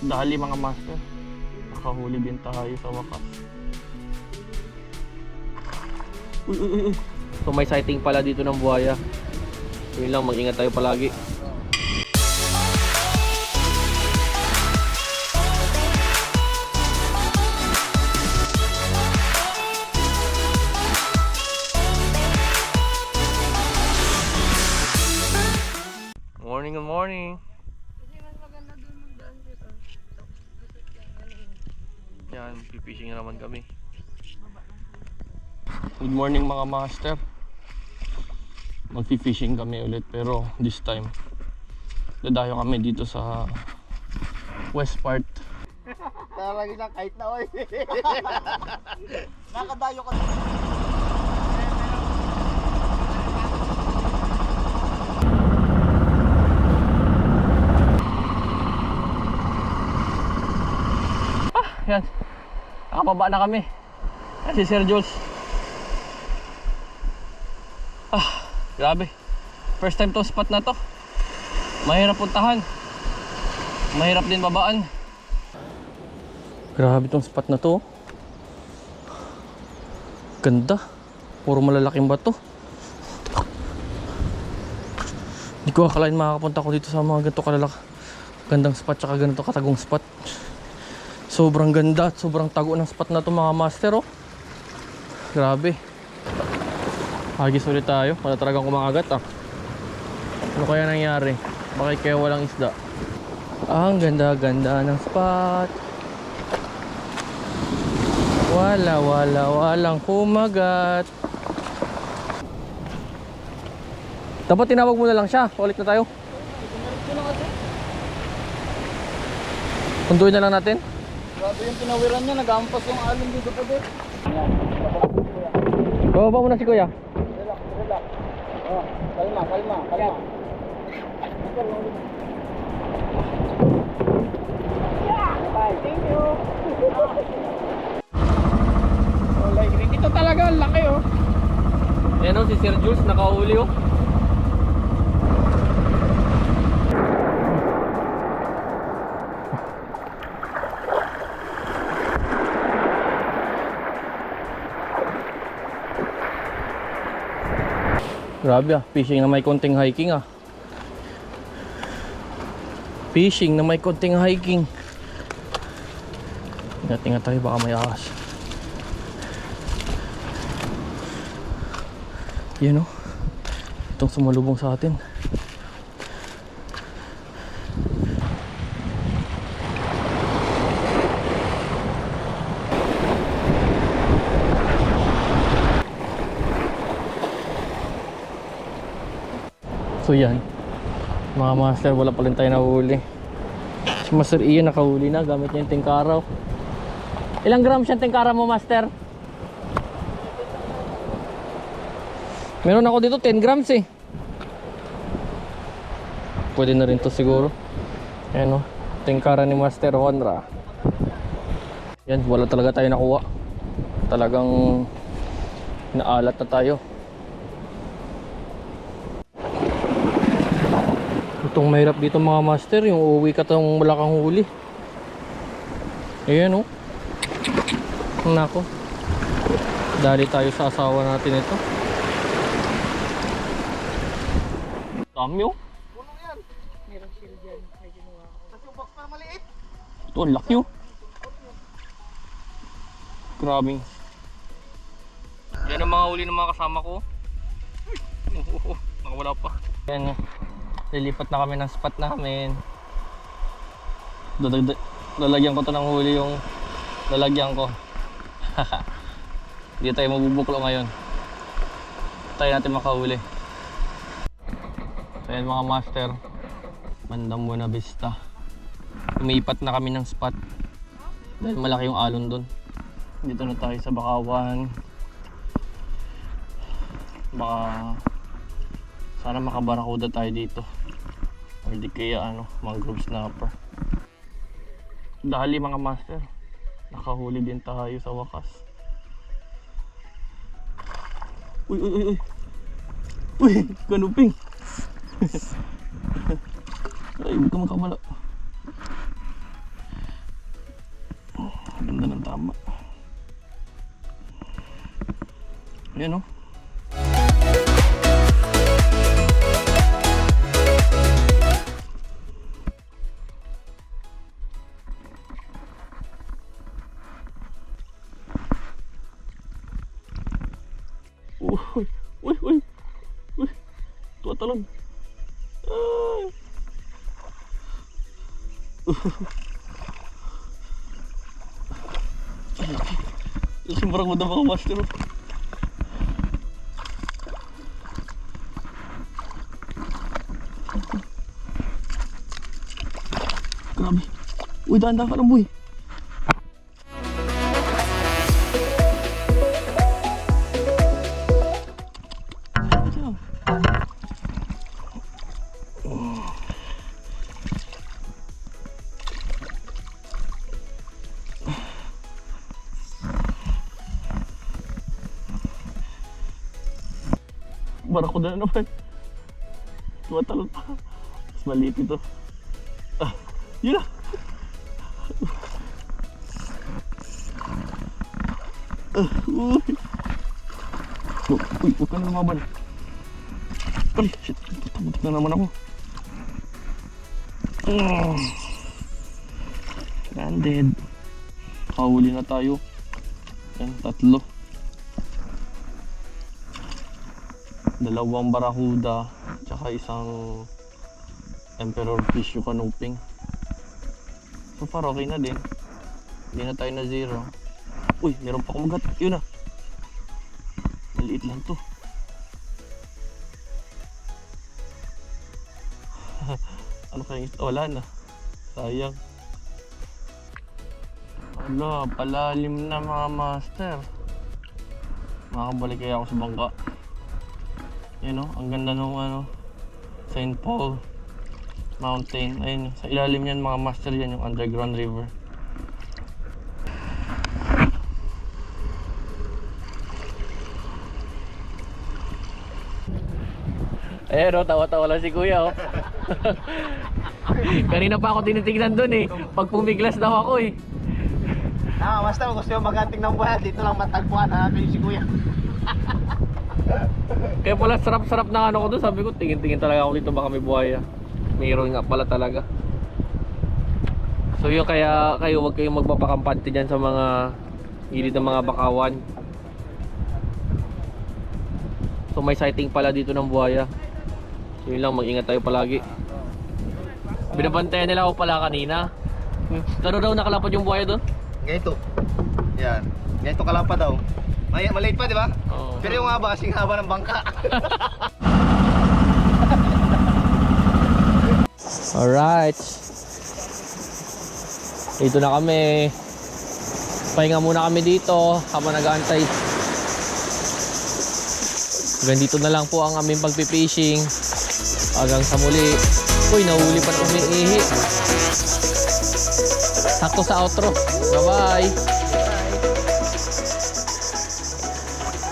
Dali mga master, nakahuli din tayo sa wakas. Uy, uy, uy, uy. So may sighting pala dito ng buhaya. Yun lang, mag-ingat tayo palagi. Morning, good morning. Kasi mas maganda doon magdaan dito. Yan, pipishing na naman kami. Good morning mga master. Magpi-fishing kami ulit pero this time dadayo kami dito sa west part. Talaga na kahit na oy. Nakadayo ka. Yan, nakababa na kami. Yan si Sir Jules. Grabe, first time tong spot na to. Mahirap puntahan, mahirap din babaan. Grabe tong spot na to. Ganda, puro malalaking bato. Hindi ko akalain makakapunta ko dito sa mga ganito gandang spot tsaka ganito katagong spot. Sobrang ganda at sobrang tago ng spot na to mga master, oh. Grabe. Hagis ulit tayo, wala talagang kumakagat, ah. Ano kaya nangyari? Bakit kaya walang isda? Ang ganda-ganda ng spot. Walang kumagat. Dapat tinawag mo na lang siya, ulit na tayo. Puntuin na lang natin. Grabe yung pinawiran niya, nag-ampas yung alon dito pa din. Bababa mo na si kuya. Relax. Oh, kalma. Thank you. Oh, like dito talaga ang laki, oh. Ayan, oh, si Sir Jules nakahuli, oh. Grabe, ah, fishing na may konting hiking, ah. Fishing na may konting hiking. Ingat tayo, baka may ahas. Yan, oh, itong sumalubong sa atin. So yan, mga master, wala pa rin tayo nahuli. Si Master Ian nakahuli na gamit niya yung tingkaraw. Ilang grams yung tingkaraw mo, master? Meron ako dito 10 grams, eh. Pwede na rin to siguro. Ayan, oh, tingkara ni Master Honra. Yan, wala talaga tayo nakuha. Talagang naalat na tayo. Itong mahirap dito mga master, yung uuwi ka tong wala kang huli. Ayan, oh. Nako, dali tayo sa asawa natin ito. Dami, oh. Puno yan. Meron sila dyan. Ay, ginawa ko. Kasi yung box para maliit. Ito, ang laki, oh. Grabe. Yan ang mga huli ng mga kasama ko. Nakawala pa. Yan, lilipat na kami ng spot namin. Lalagyan ko to ng huli yung lalagyan ko. Hindi tayo mabubuklo ngayon. Tayo natin makahuli. So yan mga master, bandang Buena Vista. Umiipat na kami ng spot dahil malaki yung alon dun. Dito na tayo sa Bakawan. Baka sana makabarakuda tayo dito, or di kaya ano, mangrove snapper. Dali mga master, nakahuli din tayo sa wakas. Uy, kanuping. Ay, huwag ka makamala. Tama. Yan o. Uy, uy, uy, uy, tuwatalon. Ay. Sumbrang mo na mga master. Grabe. Uy, dahan-dahan ka lang, boy. Barakuda na naman. Tumatalon pa. Mas maliit ito. Ah, yun na. Uy. Uy, huwag ka na lumaban. Ay, shit. Butik na naman ako. Stranded. Kahuli na tayo. Yan, 3. Dalawang barakuda tsaka isang emperor fish yung kanuping. So far okay na din. Hindi na tayo na 0. Uy, meron pa kumagat. Yun na. Maliit lang to. Ano kaya ito? Wala na. Sayang. Wala, palalim na mga master. Makakabalik kaya ako sa bangka. Yan o, ang ganda nung St. Paul Mountain. Ayun, sa ilalim yan mga master, yan yung underground river. Ayan o, tawa-tawa lang si kuya o. Kanina pa ako tinitignan dun eh. Pag pumiglas daw ako eh. Basta gusto yung maganting ng buhay, dito lang matagpuan kayo si kuya. Kaya pala sarap-sarap na ko doon. Sabi ko, tingin-tingin talaga ako dito, baka may buhaya. Mayroon nga pala talaga. So yun, kaya kayo, huwag kayong magpapakampante dyan sa mga gilid ng mga bakawan. So may sighting pala dito ng buhaya. So yun lang, mag-ingat tayo palagi. Binabantayan nila ako pala kanina. Gano'n daw nakalapad yung buhaya doon? Ganito. Yan. Ganito kalapa daw. Maliit pa, di ba? Oo. Pero yung haba, kasing haba ng bangka. Alright. Dito na kami. Pahinga muna kami dito habang nag-aantay. Hanggang dito na lang po ang aming pagpipishing. Hanggang sa muli. Uy, nahuli pa na kami ihi. Sakto sa outro. Bye-bye.